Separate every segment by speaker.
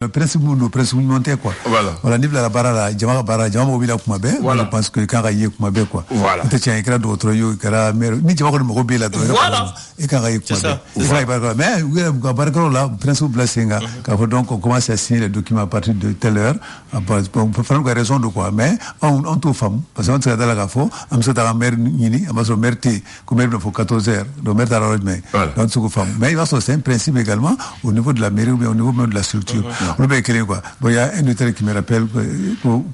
Speaker 1: Le principe monté quoi. Voilà niveau la barra jama mobile kuma be. Je pense que quand gagne kuma be quoi.
Speaker 2: Voilà.
Speaker 1: Peut-être qu'il y a écran d'autres yo kara mais ni jama ko mo be la do.
Speaker 2: Voilà.
Speaker 1: Et quand gagne kuma be. Mais oui barra là principe blasinga. Quand donc on commence à signer les documents à partir de telle heure pour faire une raison de quoi mais on tout femme parce que on se dans la gafo am so ta mère ni am so mère ti comme il faut 14 heures donc mère ta mais donc tout femme mais il va c'est un principe également au niveau de la mairie ou bien au niveau même de la structure. On peut écrire quoi. Bon, il y a un autre qui me rappelle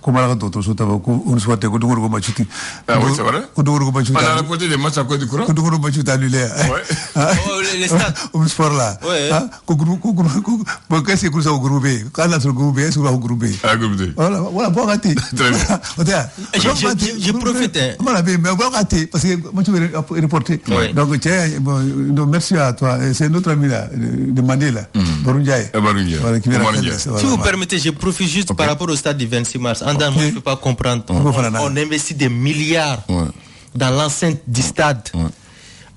Speaker 1: comment la d'autres choses on soit que Koudou Gouma Chuti.
Speaker 2: Ah oui, c'est vrai.
Speaker 1: Koudou Gouma Chuti.
Speaker 2: On a rapporté des matchs à Côte d'Ivoire.
Speaker 1: Koudou Gouma Chuti annulé.
Speaker 3: Oh, les stades.
Speaker 1: Au sport là. Koudou bon qu'est-ce que ça au groupe B? Quand là sur le groupe B, c'est au groupe B.
Speaker 2: Ah groupe B.
Speaker 1: Voilà, bon raté.
Speaker 2: Très bien.
Speaker 3: Je profite.
Speaker 1: Voilà, mais bon raté parce que moi tu veux reporter. Donc tiens, merci à toi. C'est notre ami là de Mandela. Barunjaye.
Speaker 3: Si vous permettez, je profite juste par rapport au stade du 26 mars. Moi, je ne peux pas comprendre. On investit des milliards dans l'enceinte du stade.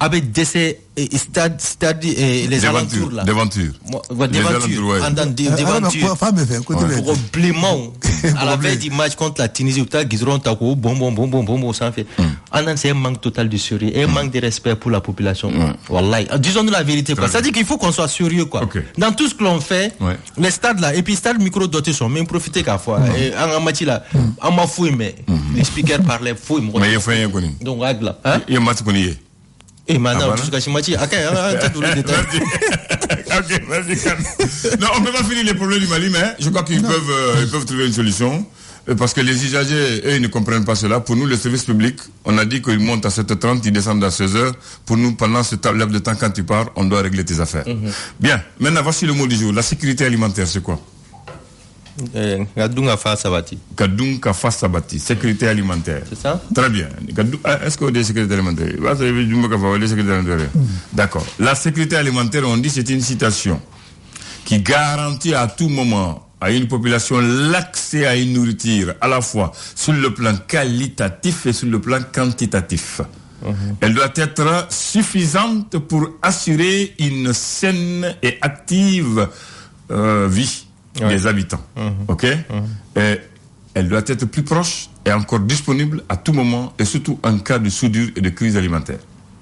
Speaker 3: Avec des stades et les alentours là.
Speaker 2: Devantures.
Speaker 3: Probablement, à la veille du match contre la Tunisie, c'est un manque total de sérieux et un manque de respect pour la population. Wallahi. Disons-nous la vérité. C'est-à-dire qu'il faut qu'on soit sérieux quoi. Dans tout ce que l'on fait, les stades là, et puis les stades micro-dotés sont même profiter qu'à fois. Et en match là, en ma fouille, mais les speakers parlaient fouille.
Speaker 2: Mais il faut rien connaître.
Speaker 3: Donc, règle.
Speaker 2: Il y a un match qu'on y est.
Speaker 3: Et maintenant, tout ce que je m'ai dit, ok,
Speaker 2: merci. Non, on ne peut pas finir les problèmes du Mali, mais je crois qu'ils peuvent trouver une solution. Parce que les usagers, eux, ils ne comprennent pas cela. Pour nous, le service public, on a dit qu'ils montent à 7h30, ils descendent à 16h. Pour nous, pendant ce laps de temps, quand tu pars, on doit régler tes affaires. Bien, maintenant, voici le mot du jour. La sécurité alimentaire, c'est quoi?
Speaker 3: Kadunga Fa Sabati.
Speaker 2: Kadunga Fa Sabati, sécurité alimentaire.
Speaker 3: C'est ça?
Speaker 2: Très bien. Est-ce qu'on dit sécurité alimentaire? D'accord. La sécurité alimentaire, on dit, c'est une citation qui garantit à tout moment à une population l'accès à une nourriture, à la fois sur le plan qualitatif et sur le plan quantitatif. Elle doit être suffisante pour assurer une saine et active vie des habitants. Ok? Et elle doit être plus proche et encore disponible à tout moment et surtout en cas de soudure et de crise alimentaire.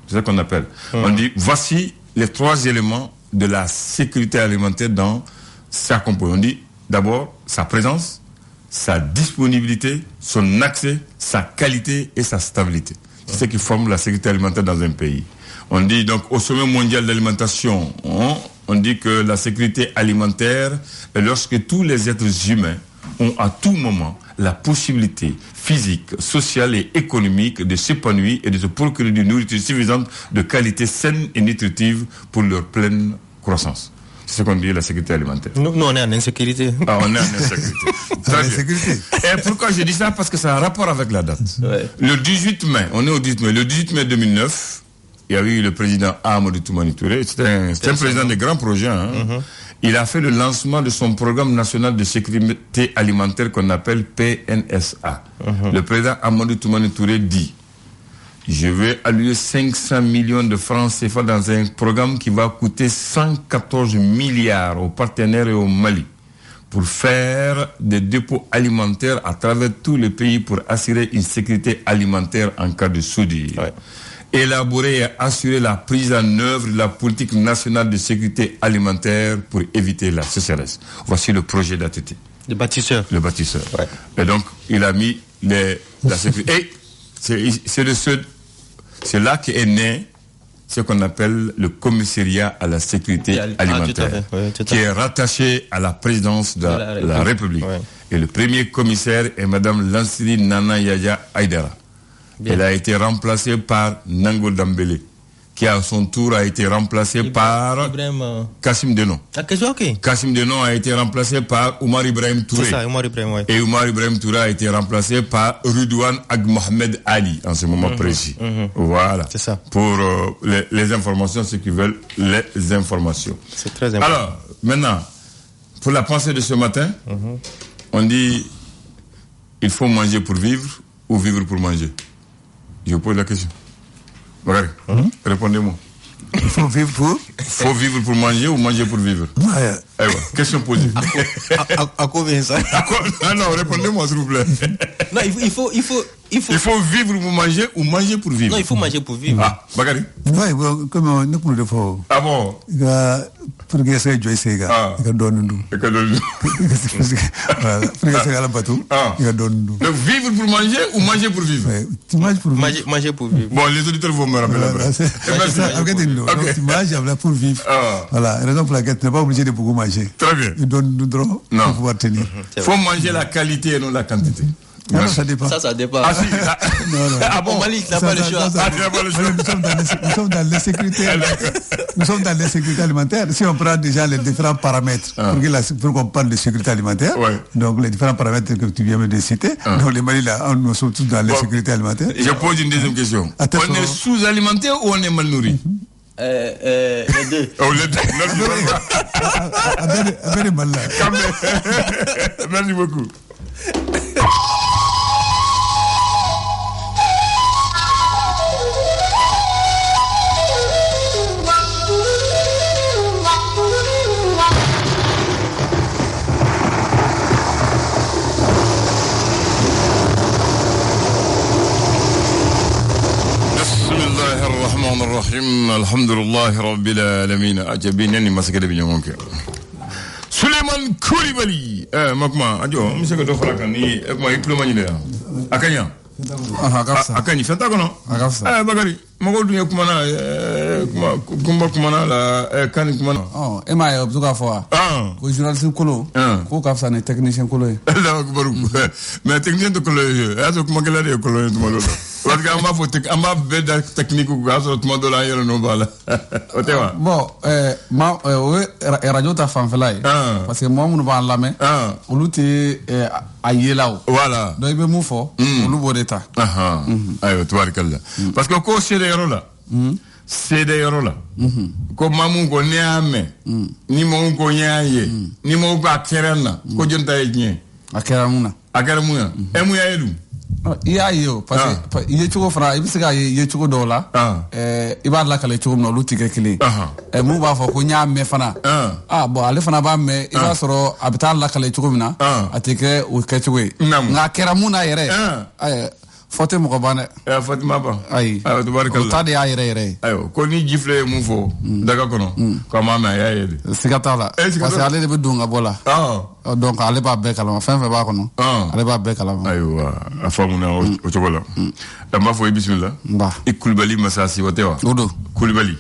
Speaker 2: C'est ça qu'on appelle. On dit, voici les 3 éléments de la sécurité alimentaire dans sa composition. On dit d'abord sa présence, sa disponibilité, son accès, sa qualité et sa stabilité. C'est ce qui forme la sécurité alimentaire dans un pays. On dit donc au sommet mondial d'alimentation, on dit que la sécurité alimentaire est lorsque tous les êtres humains ont à tout moment la possibilité physique, sociale et économique de s'épanouir et de se procurer d'une nourriture suffisante de qualité saine et nutritive pour leur pleine croissance. C'est ce qu'on dit la sécurité alimentaire.
Speaker 3: Nous, on est en insécurité.
Speaker 2: Ah, on est en insécurité. Et pourquoi je dis ça? Parce que ça a un rapport avec la date. Le 18 mai, on est au 18 mai. Le 18 mai 2009, il y a eu le président Amadou Toumani Touré. C'est un président de grands projets. Il a fait le lancement de son programme national de sécurité alimentaire qu'on appelle PNSA. Le président Amadou Toumani Touré dit: je vais allouer 500 millions de francs CFA dans un programme qui va coûter 114 milliards aux partenaires et au Mali pour faire des dépôts alimentaires à travers tous les pays pour assurer une sécurité alimentaire en cas de soudure. Élaborer et assurer la prise en œuvre de la politique nationale de sécurité alimentaire pour éviter la sécheresse. Voici le projet d'ATT.
Speaker 3: Le bâtisseur.
Speaker 2: Le bâtisseur. Et donc, il a mis la sécurité. Et c'est là qu'est né ce qu'on appelle le commissariat à la sécurité alimentaire, qui est rattaché à la présidence de la République. Et le premier commissaire est Madame Lansiri Nana Yaya Aïdara. Elle a été remplacée par Nango Dambélé, qui à son tour a été remplacé par Kassim Denon. Kassim Denon a été remplacé par Oumar Ibrahim Touré.
Speaker 3: C'est ça, Oumar Ibrahim,
Speaker 2: Et Oumar Ibrahim Touré a été remplacé par Ridouane Ag Mohamed Ali, en ce moment précis. Voilà.
Speaker 3: C'est ça.
Speaker 2: Pour les informations, ceux qui veulent les informations.
Speaker 3: C'est très important.
Speaker 2: Alors, maintenant, pour la pensée de ce matin, on dit, il faut manger pour vivre ou vivre pour manger. Je vous pose la question. Regardez, répondez-moi.
Speaker 1: Il faut vivre pour...
Speaker 2: Faut vivre pour manger ou manger pour vivre?
Speaker 1: Ouais.
Speaker 2: Question posée.
Speaker 3: À combien ça?
Speaker 2: Non, répondez-moi s'il vous plaît.
Speaker 3: Non, il faut
Speaker 2: Il faut vivre pour manger ou manger pour vivre?
Speaker 3: Non, il faut manger pour vivre.
Speaker 2: Ah, Bakary?
Speaker 1: Ouais, comme on ne peut le faire.
Speaker 2: Ah bon?
Speaker 1: Pour que ça joue ici, il y a donné.
Speaker 2: Il y a donné.
Speaker 1: Voilà. Pour que ça aille à bateau, il y a donné.
Speaker 2: Donc vivre pour manger ou manger pour vivre?
Speaker 1: Tu manges pour vivre.
Speaker 3: Manger pour vivre.
Speaker 2: Bon, les auditeurs vont me rappeler après.
Speaker 1: Donc tu manges pour vivre. Voilà, raison pour laquelle tu n'es pas obligé de beaucoup manger.
Speaker 2: Très bien.
Speaker 1: Il donne nous droit pour pouvoir tenir.
Speaker 2: Il faut manger la qualité et non la quantité.
Speaker 1: Non, ça dépend.
Speaker 3: Ça dépend.
Speaker 2: Ah si.
Speaker 1: Non.
Speaker 3: Ah bon, Malik, tu n'as pas le choix.
Speaker 1: Nous sommes dans l'insécurité. Nous sommes dans l'insécurité alimentaire. Si on prend déjà les différents paramètres, pour qu'on parle de sécurité alimentaire, donc les différents paramètres que tu viens de citer, donc les Mali là, nous sommes tous dans l'insécurité alimentaire.
Speaker 2: Je pose une deuxième question. On est sous-alimenté ou on est mal nourri?
Speaker 3: Les deux.
Speaker 2: Oh, les deux. Merci beaucoup. Bismillahirrahmanirrahim. Alhamdulillahi rabbil alamin. Ajabinani masakade binyamonke. Suleiman Koulibaly. Makma, ajo, monsieur Godo Falakani, moi, il pleut manier. Akanya. Akanya, fais ta kono. Bakary, mago dunya kumana, kumba kumana la, kan kumana.
Speaker 4: Oh, ema yo bzuka fwa. Ko journaliste kolo. Ko kafsa ne technicien kolo.
Speaker 2: La kubaru. Mais technicien de kolo, aso kuma kala de kolo to malo. Parce que amba beda technique ko aso to malo la yero no bala. Otewa.
Speaker 4: Bon, radio ta fanfela. Parce que moi mon ba lamé. Olu te ayela.
Speaker 2: Voilà.
Speaker 4: Do ibe mu fo, olu bodeta.
Speaker 2: Ayo tubarkalla. Parce que ko chez les rola. C'est des rola. Ko mamu ko neame. Ni mo ko nyaaye. Ni mo ko akerana. Ko jonta ynye.
Speaker 4: Akeramuna.
Speaker 2: Emu ya edu.
Speaker 4: Iya yo parce que ye chugo fra ibisiga ye chugo dola iba la kale chugo no lutige kili mu ba fo ko nya me fana bon ale fana ba me iba soro abita la kale chugo mina atike o ke chugo nga keramuna yere fote mo ko bane
Speaker 2: Fatima ba
Speaker 4: ay
Speaker 2: tabarakallah
Speaker 4: tade ya yere
Speaker 2: ayo ko ni gifle mu fo daga kono ko mama ya yede
Speaker 4: sigatala parce que ale de dunga bola donc ale ba be kalama fen fe ba kono ale ba be kalama
Speaker 2: ayo afamuna o chokola dama fo bismillah
Speaker 4: ba
Speaker 2: Koulibaly masasi wotewa
Speaker 4: odo
Speaker 2: Koulibaly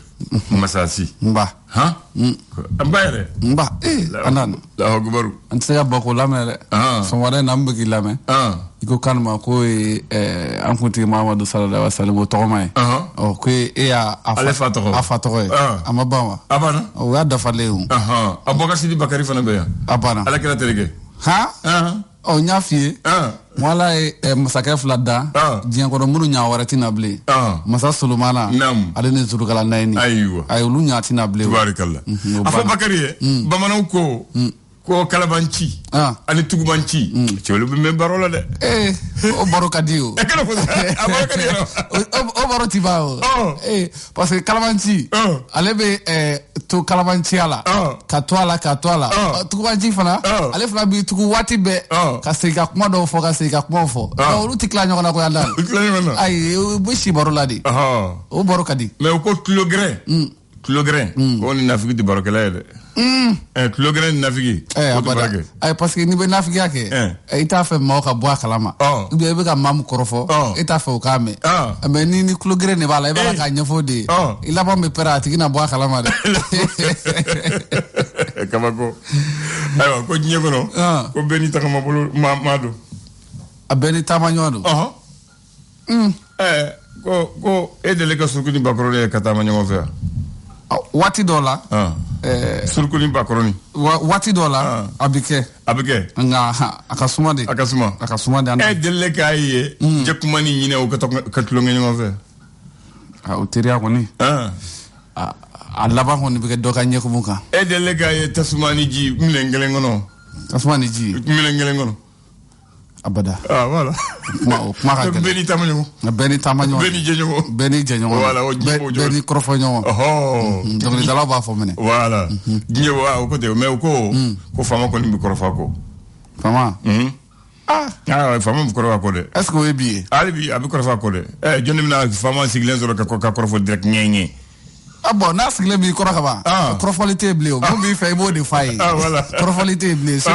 Speaker 2: masasi
Speaker 4: ba
Speaker 2: ambayre
Speaker 4: ba anan
Speaker 2: la hogubaru
Speaker 4: antega bako lamere so wada nambe ki lame iko kanma ko an kunti Mamadou sallallahu alaihi wasallam to mai ko ya afatoro amabama
Speaker 2: abana
Speaker 4: o ya dafalehu
Speaker 2: Abubakar Sidi Bakary fana be ya
Speaker 4: abana
Speaker 2: ala kira terege
Speaker 4: o nyafie wala masakɛ fila da diɲɛ kɔnɔ minnu ɲa wɛrɛ tɛna bilen masa Solomana ale ni Zurukala Nayini
Speaker 2: ayiwa
Speaker 4: olu ɲa tɛna bilen
Speaker 2: tubarikala a fɔ Bakary ye bamananw ko kalabanci ani tugubanci cɛwlu bɛ mɛn baro la dɛ
Speaker 4: o baro ka di o o baro ti ban o parce que kalabanci ale bɛ to kalabanciya la ka to a la tugubanci fana ale fana bɛ tugu waati bɛɛ ka segin ka kuma dɔw fɔ ka segin ka kuma fɔ olu tɛ tila ɲɔgɔn na ko yan da ayi u bɛ si baro la de o baro ka di
Speaker 2: mais o ko tulogɛrɛn ko ni nafigi tɛ barokɛla ye dɛ tulogɛrɛn ni nafigi
Speaker 4: ayi parce que n'i bɛ nafigiya kɛ i t'a fɛ maaw ka bɔ a kalama ou bien i bɛ ka maa min kɔrɔfɔ i t'a fɛ o k'a mɛn mais ni tulogɛrɛn de b'a la i b'a la k'a ɲɛfɔ de ye i laban bɛ pɛrɛn a tigi na bɔ a kalama dɛ
Speaker 2: kabako ayiwa ko diɲɛ kɔnɔ ko bɛɛ n'i tagama bolo maa don
Speaker 4: a bɛɛ ni taama ɲɔgɔn don
Speaker 2: ko e deli ka surukuni bakɔrɔni ye ka taama ɲɔgɔn fɛ yan
Speaker 4: waati dɔ la
Speaker 2: surukuni bakɔrɔni
Speaker 4: waati dɔ la a bɛ kɛ nka a ka suma de
Speaker 2: e deli k'a ye jakuma ni ɲinɛ o ka tulonkɛ ɲɔgɔn fɛ
Speaker 4: o teriya kɔni a laban kɔni bɛ kɛ dɔ ka ɲɛkumu kan
Speaker 2: e deli k'a ye tasuma ni ji minɛn kelen kɔnɔ
Speaker 4: tasuma ni ji
Speaker 2: minɛn kelen kɔnɔ
Speaker 4: abada
Speaker 2: voilà
Speaker 4: kuma ka gele
Speaker 2: beni tamanyo
Speaker 4: beni jenyo
Speaker 2: voilà
Speaker 4: beni krofonyo donc dala ba fo mene
Speaker 2: voilà nyewo o ko de me ko fama ko ni krofa ko
Speaker 4: fama
Speaker 2: fama mu krofa ko de
Speaker 4: est-ce que we bi
Speaker 2: ali abi krofa ko de joni mina fama siglen zoro ka krofo direct nyenye
Speaker 4: bon na sigle bi koro kaba crofalité bleu mo bi fay mo de fay
Speaker 2: voilà
Speaker 4: crofalité bleu so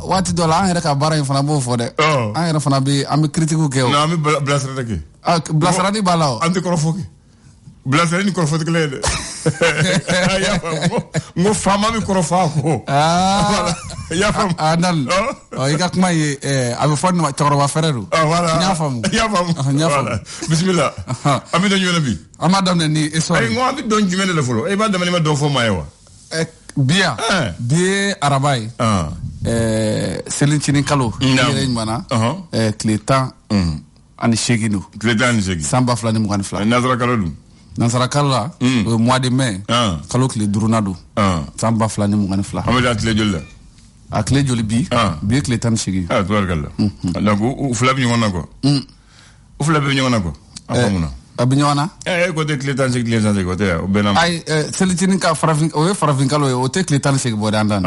Speaker 4: wati dola an ka bara fana bo fo de an fana bi am critique ko
Speaker 2: na mi blasra de ke
Speaker 4: blasra ni balao
Speaker 2: ante crofo ke blasra ni crofo de le mo fama mi crofa ko ya fam
Speaker 4: anal ika kuma ye abi fon ma toro wa fereru
Speaker 2: voilà
Speaker 4: nya fam
Speaker 2: voilà bismillah ami do ñona bi
Speaker 4: amadam ne ni
Speaker 2: ay ngo abi don jumene le folo e ba dama ni ma don fo mayewa
Speaker 4: bien bien arabay selin chini kalo yere mana clétan ani shegino samba flani mo kan fla
Speaker 2: nazara kalo dum
Speaker 4: Nansara kala mois de mai kalo kile durunado samba flani mo ngani fla
Speaker 2: amada kile jolla
Speaker 4: a kile joli bi kile tan shigi
Speaker 2: tubarkalla donc u fla bi ngona ko u fla bi ngona ko afamuna
Speaker 4: abinyona
Speaker 2: ko de kile tan shigi kile tan shigi ko te o benam
Speaker 4: ay selitini ka farafin kalo o te kile tan shigi bodan dan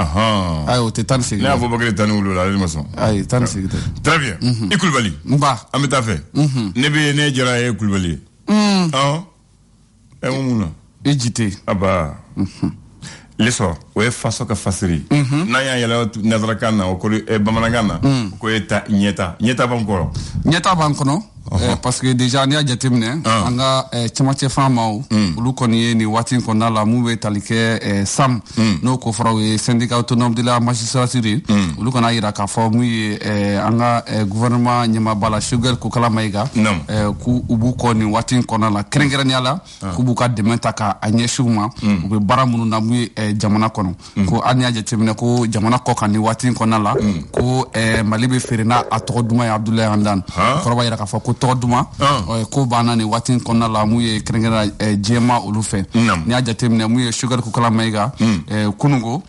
Speaker 4: ay o te tan shigi
Speaker 2: na fo bakle tan wulu la mason
Speaker 4: ay tan shigi
Speaker 2: très bien ikulbali
Speaker 4: mba
Speaker 2: amita fait ne bi ne jara ikulbali muna
Speaker 4: ejite
Speaker 2: aba leso o faso ka fasiri na ya yala nazrakana o ko bamanangana ko eta nyeta bankono parce que déjà ni a jatemne anga chamache fama ulu koni ni watin kona la muwe talike sam no ko farawe syndicat autonome de la magistrature ulu kona ira ka fo mu anga gouvernement nyama bala sugar ko kala maiga ku ubu koni watin kona la krengera nyala ku buka dementa ka anyeshuma ube baramunu na mu jamana kono ko anya jatemne ko jamana ko kan ni watin kona la ko malibe ferina atoduma ya Abdoulaye Hamdan farawa ira ka fo ko toduma ko bana ni watin konna la mu ye krengera jema ulufe ni ajatemne mu ye sugar ko kala maiga kunugo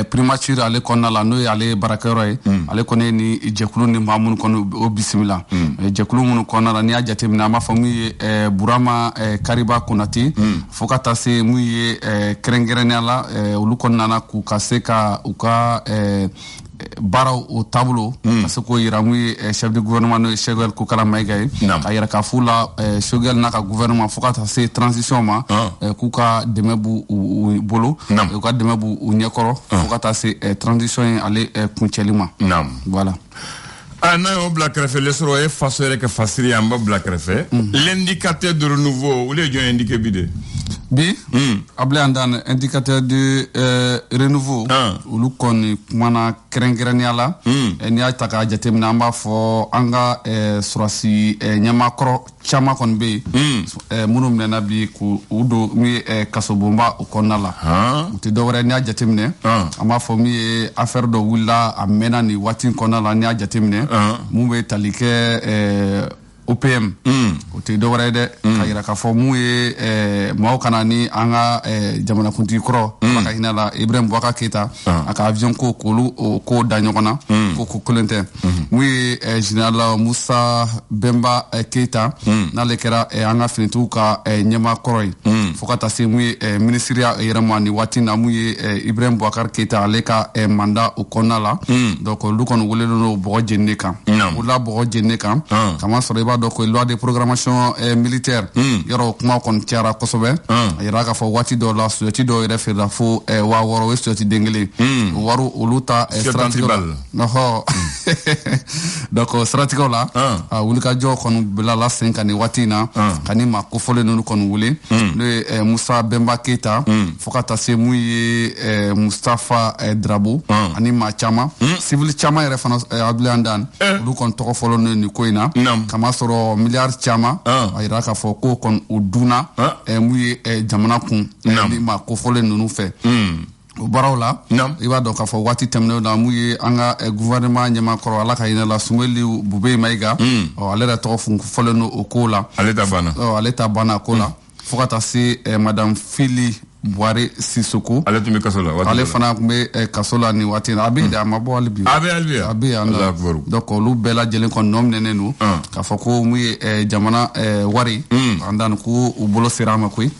Speaker 2: primature ale konna la no ale barakero ale kone ni jekulu ni mamun kono o bismillah jekulu mun konna la ni ajatemne ma famu ye burama kariba kunati fokata se mu ye krengera ni ala ulu konna na ku kaseka uka bara au tableau parce que iramu chef de gouvernement no Chegel ko kala maygay ka yara ka fula Chegel na ka gouvernement fokata se transition ma ku ka demebu bolo ku ka demebu nyekoro fokata se transition ale kunchelima voilà ana o black refe le soro e fasere que fasiri amba black refe l'indicateur de renouveau ou les gens indiqué bide
Speaker 4: bi able andan indicateur de renouveau ulu koni mana krengreniala ni ataka jatem namba fo anga surasi nyamakro chama kon be munum ne nabi ku udo mi kasobomba ukonala uti dowre ni jatem ne ama fo mi affaire do wula amena ni watin konala ni jatem ne mumbe talike OPM uti dowre de kayira ka fo mu ye mawkana ni anga jamana kunti kro ka hinala Ibrahim Boubacar Keita aka avion ko ko danyokona ko kulente mu ye général Moussa Bemba Keita na lekera anga finitu ka nyama kroy fokata se mu ye ministria yerama watina mu ye Ibrahim Boubacar Keita aleka manda ukonala donc lukon wolelo bo jenneka wala bo jenneka kama soreba donc loi de programmation militaire yoro kuma kon tiara kosobe yara ka fo wati do la société do refer la fo wa woro société dengele waru uluta stratégique no ho donc stratégique la wulika jo kon bela la 5 ani watina kanima ko fole no kon wule le Moussa Bemba Keita fokata se muyi Mustafa Drabo ani ma chama civil chama reference ablandan lu kon to folo no ni koina kama soro milliard chama ayira ka fo ko kon uduna muyi jamana kun ni ma ko fole no fe barawla iba do ka fo wati temno na muyi anga gouvernement nyama koro ala kayina la sumeli bube maiga o alera to fu fole no okola aleta bana kola fokata si madame Fili Boire Sissoko.
Speaker 2: Ale tun bɛ kaso la.
Speaker 4: Ale fana tun bɛ kaso la nin waati in na. A bɛ yen a ma bɔ hali bi.
Speaker 2: A bɛ hali bi.
Speaker 4: A bɛ yan nɔ. donc olu bɛɛ lajɛlen kɔni nɔminɛnen don. k'a fɔ ko mun ye jamana wari. an dan ko u bolo sera a ma koyi.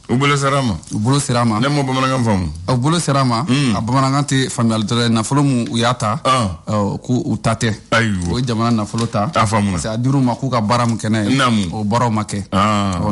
Speaker 2: u bolo sera a ma.
Speaker 4: u bolo sera a ma.
Speaker 2: ne m'o bamanankan faamu.
Speaker 4: u bolo sera a ma. a bamanankan tɛ faamuyali dɔrɔn nafolo mun u y'a ta. ko u ta tɛ.
Speaker 2: ayiwa
Speaker 4: o ye jamana nafolo ta.
Speaker 2: a faamuna.
Speaker 4: parce que a dir'u ma k'u ka baara mun kɛ n'a ye. o baaraw ma kɛ.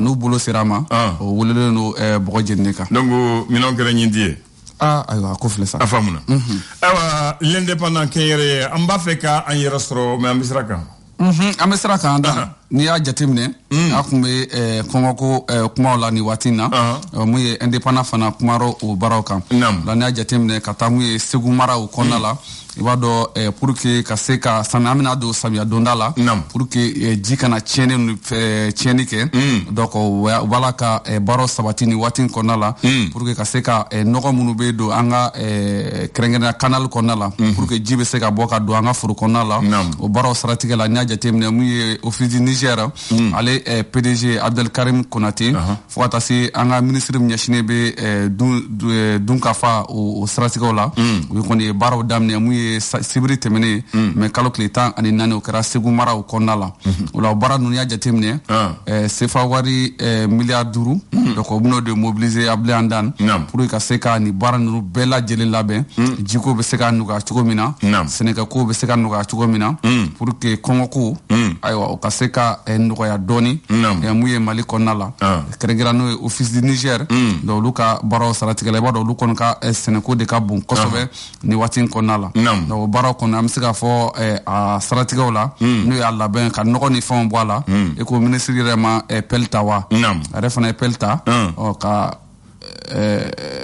Speaker 4: n'u bolo sera a ma. o welelen don bɔgɔ jeninen kan.
Speaker 2: donc minɛnw kɛra ɲinti ye.
Speaker 4: ayiwa ko filɛ sa.
Speaker 2: a faamuna. ayiwa l'indépendant kɛnyɛrɛye an b'a fɛ k'an yɛrɛ sɔrɔ mais an bɛ sira kan.
Speaker 4: an bɛ sira kan dan n'i y'a jateminɛ a tun bɛ kɔngɔko kumaw la nin waati in na mun ye indépendant fana kumara o baaraw kan la n'i y'a jateminɛ ka taa mun ye Segu maraw kɔnɔna la i b'a dɔn pour que ka se ka samiya an bɛna don samiya donda la pour que ji kana tiɲɛni kɛ donc u b'a la ka baaraw sabati nin waati in kɔnɔna la pour que ka se ka nɔgɔ minnu bɛ don an ka kɛrɛnkɛrɛnnenya canal kɔnɔna la pour que ji bɛ se ka bɔ ka don an ka foro kɔnɔna la o baaraw saratigɛ la n'i y'a jateminɛ mun ye office du Niger ale PDG Abdelkarim Konate fo ka taa se an ka ministre min ɲɛsinnen bɛ dunkafa o siratigɛw la o ye kɔni ye baaraw daminɛ mun ye sibiri tɛmɛnen mais kalo tile 14 o kɛra Segu maraw kɔnɔna la o la o baara ninnu y'a jateminɛ CFA wari miliyari 5 donc o bɛn'o de mobiliser Abdulaye Andane pour que ka se ka nin baara ninnu bɛɛ lajɛlen labɛn jiko bɛ se ka nɔgɔya cogo min na sɛnɛkɛko bɛ se ka nɔgɔya cogo min na pour que kɔngɔko ayiwa o ka se ka nɔgɔya dɔɔni mun ye Mali kɔnɔna la kɛrɛnkɛrɛn n'o ye office du Niger donc olu ka baaraw saratigɛ la i b'a dɔn olu kɔni ka sɛnɛko de ka bon kosɛbɛ nin waati in kɔnɔna la donc o baaraw kɔnɔ an bɛ se k'a fɔ a saratigɛw la n'o y'a labɛn ka nɔgɔ ni fɛnw bɔ a la e ko ministre yɛrɛ ma pelle ta wa a yɛrɛ fana ye pelle ta ka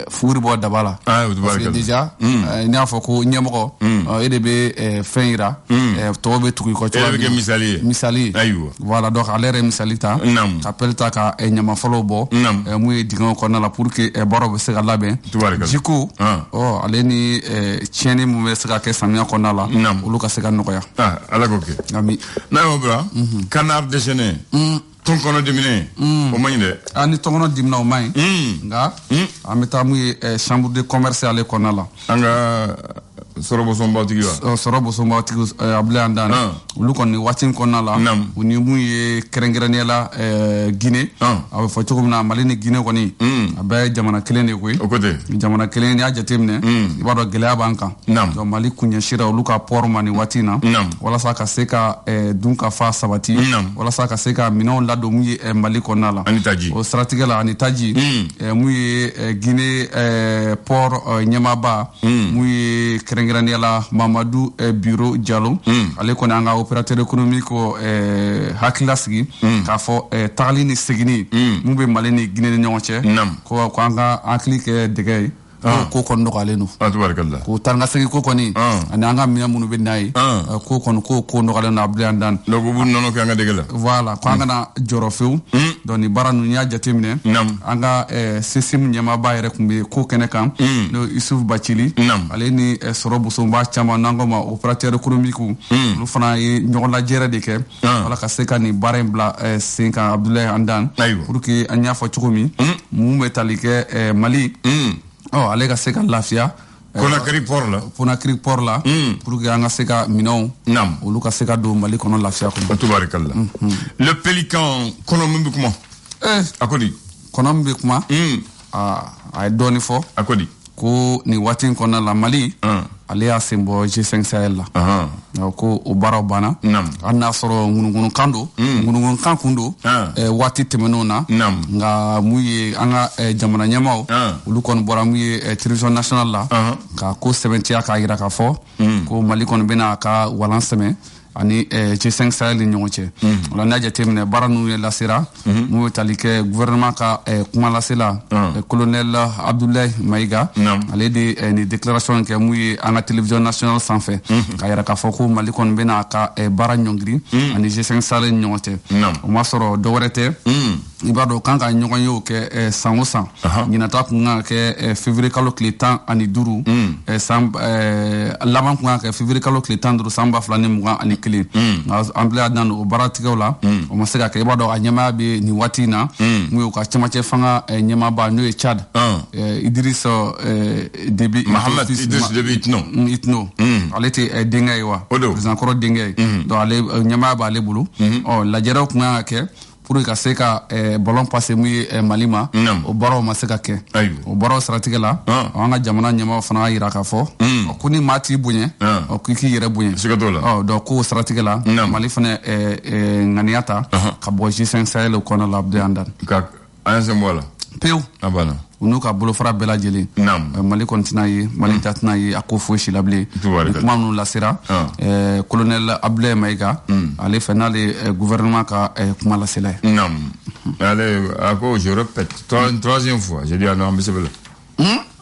Speaker 4: fuguri bɔ daba la parce que déjà n y'a fɔ ko ɲɛmɔgɔ e de bɛ fɛn yira tɔw bɛ tugu i kɔ cogoya min na misali voilà donc ale yɛrɛ misali ta ka pelle ta ka ɲamafɔlɔw bɔ mun ye dingɛw kɔnɔna la pour que baaraw bɛ se ka labɛn jiko ale ni tiɲɛni mun bɛ se ka kɛ samiya kɔnɔna la olu ka se ka nɔgɔya
Speaker 2: ala k'o kɛ
Speaker 4: ami
Speaker 2: n'a y'o bila canard déchaîné tɔnkɔnɔ dimine o man ɲi dɛ
Speaker 4: ni tɔnkɔnɔ dimina o man ɲi nka an bɛ taa mun ye chambre de commerce ale kɔnɔna la
Speaker 2: an ka sɔrɔbɔsɔnbawtigi wa
Speaker 4: sɔrɔbɔsɔnbawtigi Abdulaye Andane olu kɔni waati in kɔnɔna la u ni mun ye kɛrɛnkɛrɛnnenya la Guinée a bɛ fɔ cogo min na Mali ni Guinée kɔni a bɛɛ ye jamana kelen de koyi jamana kelen n'i y'a jateminɛ i b'a dɔn gɛlɛya b'an kan donc Mali kunɲɛsira olu ka port ma nin waati in na walasa ka se ka dunkafa sabati walasa ka se ka minɛnw ladon mun ye Mali kɔnɔna la o siratigɛ la ani taji mun ye Guinée port ɲɛmaaba mun ye kɛrɛnkɛrɛnnenya la Mamadou Biro Diallo ale kɔni an ka opérateur économique hakilila sigi k'a fɔ tagali ni seginni mun bɛ Mali ni Guinée ni ɲɔgɔn cɛ ko an ka hakili kɛ dɛgɛ ye ko kɔni nɔgɔyalen don ko taa ka segin ko kɔni ani an ka minɛn minnu bɛ n'a ye ko kɔni ko nɔgɔyalen don Abdulaye Andane
Speaker 2: donc u b'u nɔnɔ kɛ an ka dɛgɛ la
Speaker 4: voilà ko an kana jɔrɔ fewu donc nin baara ninnu y'a jateminɛ an ka CESIM ɲɛmaaba yɛrɛ tun bɛ ko kɛnɛ kan n'o Isuf Bacili ale ni sɔrɔbɔsɔnba caman n'an ko ma opérateur économique olu fana ye ɲɔgɔn lajɛrɛ de kɛ wala ka se ka nin baara in bila sen kan Abdulaye Andane pour que an y'a fɔ cogo min mun bɛ tali kɛ Mali ale ka se ka lafiya
Speaker 2: Conakry
Speaker 4: port la pour que an ka se ka minɛnw olu ka se ka don Mali kɔnɔ lafiya kɔnɔ
Speaker 2: tubarikala le pélican kɔnɔ min bɛ kuma a ko di
Speaker 4: kɔnɔ min bɛ kuma a ye dɔɔni fɔ
Speaker 2: a ko di
Speaker 4: ko nin waati in kɔnɔna la Mali ale y'a sen bɔ G5 Sahel la ko o baaraw banna hali n'a sɔrɔ ŋunuŋunukan don ŋunuŋunukan kun don waati tɛmɛnenw na nka mun ye an ka jamana ɲɛmaw olu kɔni bɔra mun ye télévision nationale la ka ko sɛbɛntiya k'a jira k'a fɔ ko Mali kɔni bɛna a ka walan sɛmɛ ani G5 Sahel ni ɲɔgɔn cɛ o la n'a jateminɛ baara ninnu ye lasera mun bɛ tali kɛ gouvernement ka kuma lasela colonel Abdoulaye Maïga ale de nin déclaration kɛ mun ye an ka télévision nationale sanfɛ k'a jira k'a fɔ ko Mali kɔni bɛna a ka baara ɲɔngiri ani G5 Sahel ni ɲɔgɔn cɛ o ma sɔrɔ dɔwɛrɛ tɛ i b'a dɔn kan ka ɲɔgɔn ye o kɛ san o san ɲinata kun kan ka kɛ février kalo tile 15 san laban kun kan ka kɛ février kalo tile 15 san 2021 kelen an bila dan o baratigɛw la o ma se ka kɛ i b'a dɔn a ɲɛmaya bɛ nin waati in na n'o ye ka cɛmancɛ fanga ɲɛmaaba n'o ye Tchad Idriss Déby
Speaker 2: Mahamat Idriss Déby
Speaker 4: Itno ale tɛ denkɛ ye wa président kɔrɔ denkɛ ye donc ale ɲɛmaya b'ale bolo lajɛrew kun kan ka kɛ pour ka se ka ballon passer mun ye Mali ma o baaraw ma se ka kɛ o baaraw siratigɛ la an ka jamana ɲɛmaaw fana y'a yira k'a fɔ ko ni maa t'i bonya k'i k'i yɛrɛ bonya donc k'o siratigɛ la Mali fana ŋaniya ta ka bɔ G5 Sahel kɔnɔ la Abdou Andane
Speaker 2: an sen bɔ la
Speaker 4: pewu u n'u ka bolofara bɛɛ lajɛlen Mali kɔni tɛna ye Mali ta tɛna ye a ko foyi si la bilen ni kuma minnu lasera colonel Abdoulaye Maïga ale fɛ n'ale gouvernement ka kuma lasela ye
Speaker 2: ale a ko je répète troisième fois j'ai dit non an bɛ sɛbɛn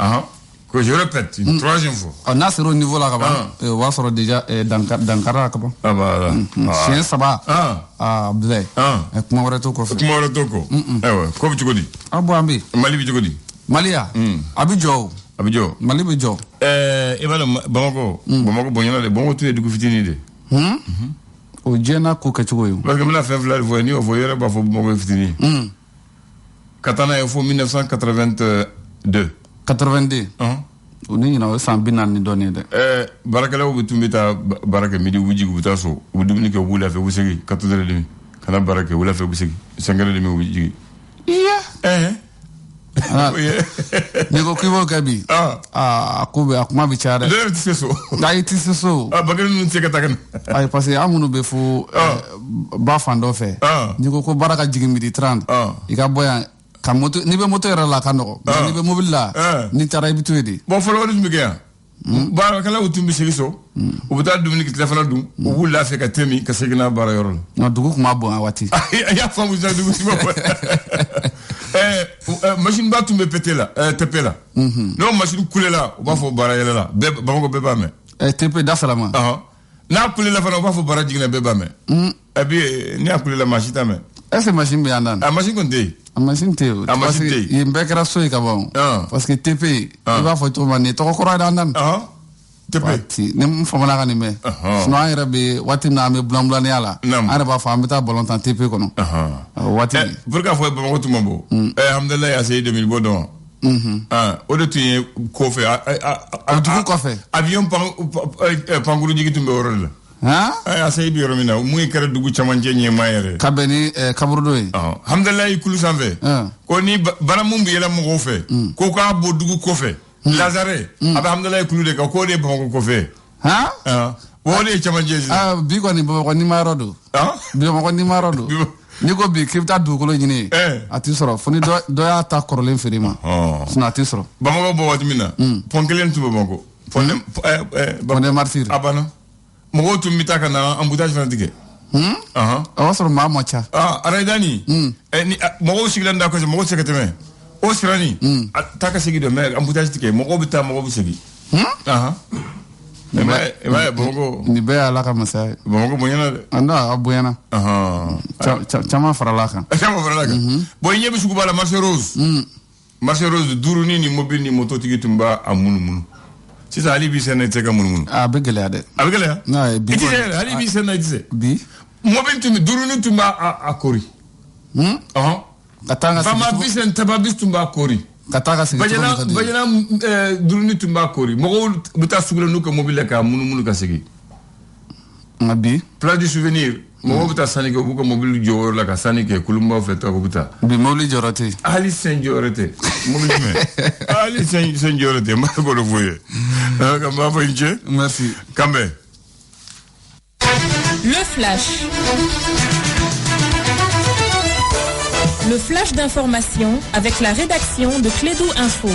Speaker 2: la que je répète une troisième fois
Speaker 4: n'a sera au niveau là ka ban o b'a sɔrɔ déjà Dankara ka ban siɲɛ 3 Abdoulaye kuma wɛrɛ t'o kɔfɛ
Speaker 2: ayiwa ko bɛ cogo di
Speaker 4: a bɔ an bɛ
Speaker 2: Mali bɛ cogo di
Speaker 4: Mali ya a bɛ jɔ o Mali bɛ jɔ
Speaker 2: i b'a dɔn Bamako bonyana de Bamako tun ye dugu fitinin de
Speaker 4: o diɲɛ n'a ko kɛcogo ye
Speaker 2: parce que n bɛna fɛn fila de fɔ n'i y'o fɔ i yɛrɛ b'a fɔ Bamako ye fitinin ka taa n'a ye fo 1982 o ni ɲinan o ye san 40 ni dɔɔnin ye dɛ baarakɛlaw bɛ tun bɛ taa baara kɛ midi u bɛ jigin u bɛ taa so u bɛ dumuni kɛ u b'u lafiya u bɛ segin 4h30 ka na baara kɛ u lafiya u bɛ segin 5h30 u bɛ jigin
Speaker 4: n'i ko k'i b'o kɛ bi a kuma bɛ caya dɛ
Speaker 2: ne yɛrɛ tɛ se so
Speaker 4: ayi tɛ se so
Speaker 2: bakari ninnu tɛ se ka taa ka na
Speaker 4: ayi parce que an minnu bɛ fo ba fan dɔ fɛ n'i ko baara ka jigin midi 30 i ka bɔ yan ka moto n'i bɛ moto yɛrɛ la ka nɔgɔ n'i bɛ mobili la n'i taara i bɛ to yen de
Speaker 2: bon fɔlɔ o de tun bɛ kɛ yan baarakɛlaw tun bɛ segin so u bɛ taa dumuni kɛ tilafana dun u b'u lafiya ka tɛmɛ ka segin n'a baara yɔrɔ la
Speaker 4: dugu tun b'a bon a waati
Speaker 2: a y'a faamu sisan dugu si ma bɔ machine ba tun bɛ pété la TP la n'o machine kulela u b'a fɔ baara yɛlɛ la Bamako bɛɛ b'a mɛn
Speaker 4: TP dasalama
Speaker 2: n'a kulela fana u b'a fɔ baara jiginna bɛɛ b'a mɛn et puis n'i a kulela maa si t'a mɛn
Speaker 4: est-ce que machine bɛ yan dan
Speaker 2: a machine kɔni tɛ yen
Speaker 4: a machine tɛ yen parce que yen bɛɛ kɛra so ye ka ban parce que TP i b'a fɔ cogo min nin tɔgɔ kɔrɔ ye dan dan TP ne mun faamuna ka nin mɛn sinon an yɛrɛ bɛ waati min na an bɛ bulanbulaniya la an yɛrɛ b'a fɔ an bɛ taa ballon tan TP kɔnɔ waati
Speaker 2: pour k'a fɔ Bamako tun ma bɔ alhamdulilayi a se 2000 bɔ dɔn o de tun ye ko fɛ
Speaker 4: dugu kɔfɛ
Speaker 2: avion pankuru jigi tun bɛ yɔrɔ de la a se bɛ yɔrɔ min na mun kɛra dugu camancɛ ɲɛmaa yɛrɛ
Speaker 4: ka bɛn ni kaburudo ye
Speaker 2: alhamdulilayi kulu sanfɛ ko ni bana mun bɛ yɛlɛ mɔgɔw fɛ ko k'a bɔ dugu kɔfɛ Lazare a bɛ alhamdulilayi kulu de kan k'o de ye Bamako kɔfɛ o de ye camancɛ sisan
Speaker 4: bi kɔni Bamako ni ma yɔrɔ don Bamako ni ma yɔrɔ don n'i ko bi k'i bɛ taa dugukolo ɲini a t'i sɔrɔ fo ni dɔ y'a ta kɔrɔlen feere ma sinon a t'i sɔrɔ
Speaker 2: Bamako bɔ waati min na pont kelen tun bɛ Bamako
Speaker 4: pont des martyrs
Speaker 2: a banna mɔgɔw tun bɛ taa ka na embouteillage fana tigɛ
Speaker 4: a b'a sɔrɔ maa ma ca
Speaker 2: arayidani mɔgɔw sigilen da kɔsɛ mɔgɔw tɛ se ka tɛmɛ o sirani taa ka segin dɔ mais embouteillage tigɛ mɔgɔw bɛ taa mɔgɔw bɛ segin i b'a ye Bamako
Speaker 4: nin bɛɛ ye Ala ka masaya ye
Speaker 2: Bamako bonyana dɛ
Speaker 4: non a bonyana caman farala kan bon i ɲɛ bɛ suguba la marché rose duruni ni mobile ni mototigi tun b'a munumunu sisan hali bi sɛnɛ tɛ ka munumunu a bɛ gɛlɛya dɛ
Speaker 2: a bɛ gɛlɛya i tɛ se yɛrɛ hali bi sɛnɛ i tɛ se
Speaker 4: bi
Speaker 2: mobile duruni tun b'a a kori
Speaker 4: ka taa ka segin
Speaker 2: Fama bis ni Taba bis tun b'a kori
Speaker 4: ka taa ka segin
Speaker 2: Bajana duruni tun b'a kori mɔgɔw bɛ taa sugu la n'u ka mobile la k'a munumunu ka segin
Speaker 4: nka bi
Speaker 2: place du souvenir mɔgɔw bɛ taa sanni kɛ u b'u ka mobile jɔ yɔrɔ la ka sanni kɛ kulunbaw fɛ tɔgɔ bɛ taa
Speaker 4: bi mobile jɔyɔrɔ tɛ yen
Speaker 2: hali sen jɔyɔrɔ tɛ mobile jumɛn hali sen jɔyɔrɔ tɛ n b'a fɔ o fɔ ye ka n b'a fɔ i ni ce
Speaker 4: merci
Speaker 2: Kambɛ.
Speaker 5: Le flash. Le flash d'information avec la rédaction de Clédou Info.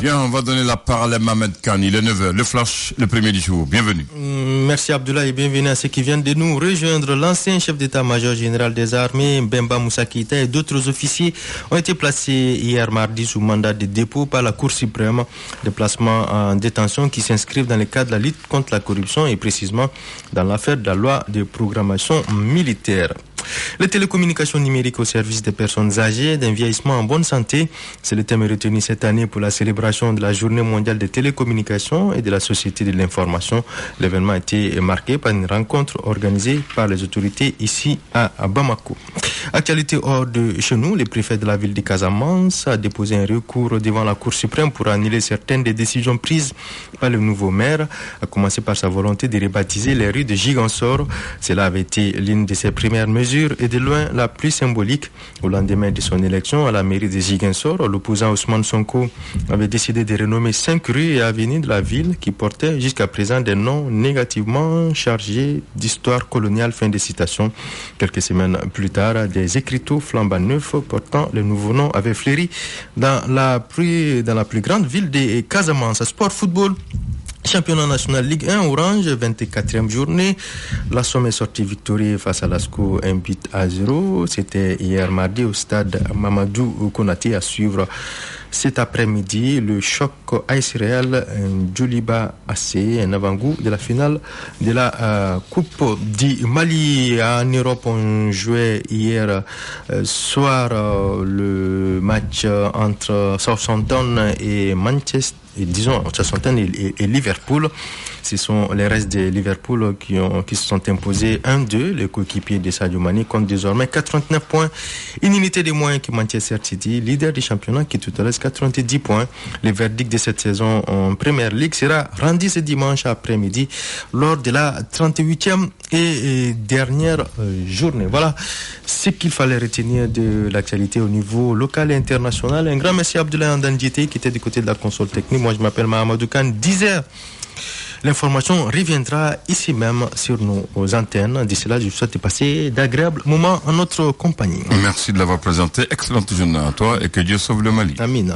Speaker 2: Bien, on va donner la parole à Mohamed Khan. Il est 9h. Le flash, le premier du jour. Bienvenue.
Speaker 3: Merci Abdoulaye et bienvenue à ceux qui viennent de nous rejoindre. L'ancien chef d'état-major général des armées, Bemba Moussa Keïta, et d'autres officiers ont été placés hier mardi sous mandat de dépôt par la Cour suprême. Des placements en détention qui s'inscrivent dans le cadre de la lutte contre la corruption et précisément dans l'affaire de la loi de programmation militaire. Les télécommunications numériques au service des personnes âgées, d'un vieillissement en bonne santé, c'est le thème retenu cette année pour la célébration de la Journée mondiale des télécommunications et de la société de l'information. L'événement a été marqué par une rencontre organisée par les autorités ici à Bamako. Actualité hors de chez nous, le préfet de la ville de Casamance a déposé un recours devant la Cour suprême pour annuler certaines des décisions prises par le nouveau maire, à commencer par sa volonté de rebaptiser les rues de Gigansor. Cela avait été l'une de ses premières mesures et de loin la plus symbolique. Au lendemain de son élection à la mairie de Gigansor, l'opposant Ousmane Sonko avait décidé de renommer 5 rues et avenues de la ville qui portaient jusqu'à présent des noms négativement chargés d'histoire coloniale. Fin de citation. Quelques semaines plus tard, des écriteaux flambant neufs portant le nouveau nom avaient fleuri dans la plus grande ville de Casamance. Sport football. Championnat national Ligue 1 Orange, 24e journée. La Somme est sortie victorieuse face à Lasco, 1-0. C'était hier mardi au stade Mamadou Konaté à suivre cet après-midi le choc AS Real Djoliba AC, un avant-goût de la finale de la Coupe du Mali. En Europe, on jouait hier soir le match entre Southampton et Manchester. Southampton et Liverpool. Ce sont les restes de Liverpool qui se sont imposés 1-2. Les coéquipiers de Sadio Mané comptent désormais 89 points. Une unité de moins que Manchester City, leader du championnat, qui totalise 90 points. Le verdict de cette saison en Premier League sera rendu ce dimanche après-midi lors de la 38e et dernière journée. Voilà ce qu'il fallait retenir de l'actualité au niveau local et international. Un grand merci à Abdoulaye Andandjité qui était du côté de la console technique. Moi, je m'appelle Mahamadou Khan. 10h. L'information reviendra ici même sur nos antennes. D'ici là, je vous souhaite de passer d'agréables moments en notre compagnie.
Speaker 2: Merci de l'avoir présenté. Excellente journée à toi et que Dieu sauve le Mali.
Speaker 3: Amin.